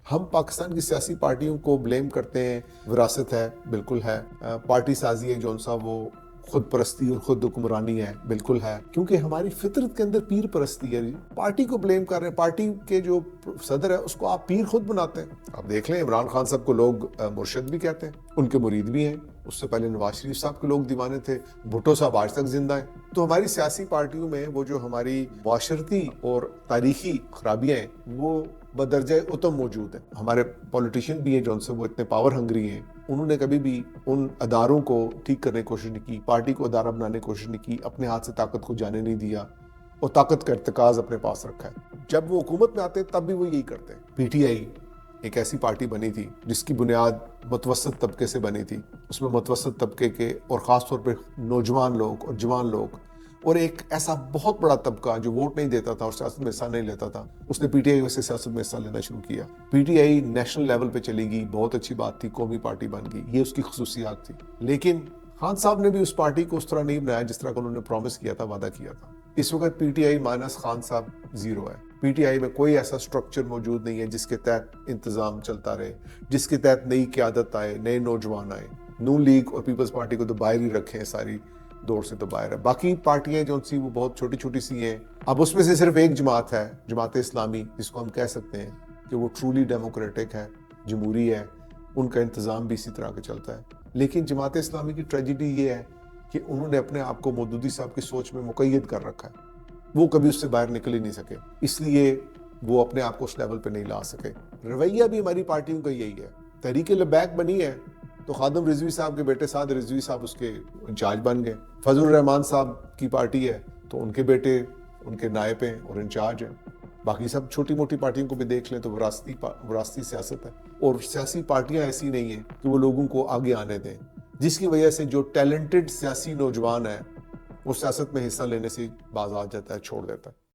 हम पाकिस्तान की सियासी पार्टियों को ब्लेम करते हैं, विरासत है, बिल्कुल है। पार्टी साजी है जौन सा वो खुद परस्ती और खुद हुक्मरानी है, बिल्कुल है, क्योंकि हमारी फितरत के अंदर पीर परस्ती है। पार्टी को ब्लेम कर रहे हैं, पार्टी के जो सदर है उसको आप पीर खुद बनाते हैं। आप देख लें, इमरान खान साहब को लोग मुर्शिद भी कहते हैं, उनके मुरीद भी हैं। उससे पहले नवाज शरीफ साहब के लोग दीवाने थे, भुट्टो साहब आज तक जिंदा हैं। तो हमारी सियासी पार्टियों में वो जो हमारी माशरती और तारीखी खराबियां हैं वो बदरजे उतम मौजूद है। हमारे पॉलिटिशियन भी हैं जो उनसे वो इतने पावर हंग्री हैं, उन्होंने कभी भी उन अदारों को ठीक करने की कोशिश नहीं की, पार्टी को अदारा बनाने की कोशिश नहीं की, अपने हाथ से ताकत को जाने नहीं दिया और ताकत का इर्तिकाज अपने पास रखा है। जब वो हुकूमत में आते हैं तब भी वो यही करते हैं। पीटीआई एक ऐसी पार्टी बनी थी जिसकी बुनियाद मुतवसत तबके से बनी थी। उसमें मुतवसत तबके के और ख़ास तौर पे नौजवान लोग और जवान लोग और एक ऐसा बहुत बड़ा तबका जो वोट नहीं देता था और सियासत में हिस्सा नहीं लेता था, उसने पीटीआई से सियासत में हिस्सा लेना शुरू किया। पीटीआई नेशनल लेवल पे चली गई, बहुत अच्छी बात थी, कौमी पार्टी बन गई, ये उसकी खसूसियात थी। लेकिन खान साहब ने भी उस पार्टी को उस तरह नहीं बनाया जिस तरह का उन्होंने प्रॉमिस किया था, वादा किया था। इस वक्त पीटीआई माइनस खान साहब जीरो है। पीटीआई में कोई ऐसा स्ट्रक्चर मौजूद नहीं है जिसके तहत इंतजाम चलता रहे, जिसके तहत नई क़यादत आए, नए नौजवान आए। नून लीग और पीपल्स पार्टी को तो बाहर ही रखे हैं, सारी दौर से तो बाहर है। बाकी पार्टियां जो सी वो बहुत छोटी छोटी सी हैं। अब उसमें से सिर्फ एक जमात है, जमात इस्लामी, जिसको हम कह सकते हैं कि वो ट्रूली डेमोक्रेटिक है, जमहूरी है, उनका इंतज़ाम भी इसी तरह का चलता है। लेकिन जमात इस्लामी की ट्रेजिडी ये है कि उन्होंने अपने आप को मौदूदी साहब की सोच में मुक़य्यद कर रखा है, वो कभी उससे बाहर निकल ही नहीं सके, इसलिए वो अपने आप को उस लेवल पे नहीं ला सके। रवैया भी हमारी पार्टियों का यही है। तहरीक लबैक बनी है तो खादम रिजवी साहब के बेटे साद रिजवी साहब उसके इंचार्ज बन गए। फजलुर रहमान साहब की पार्टी है तो उनके बेटे उनके नायब हैं और इंचार्ज हैं। बाकी सब छोटी मोटी पार्टियों को भी देख लें तो विरासती सियासत है। और सियासी पार्टियां ऐसी नहीं हैं कि वो लोगों को आगे आने दें, जिसकी वजह से जो टैलेंटेड सियासी नौजवान है वो सियासत में हिस्सा लेने से बाज आ जाता है, छोड़ देता है।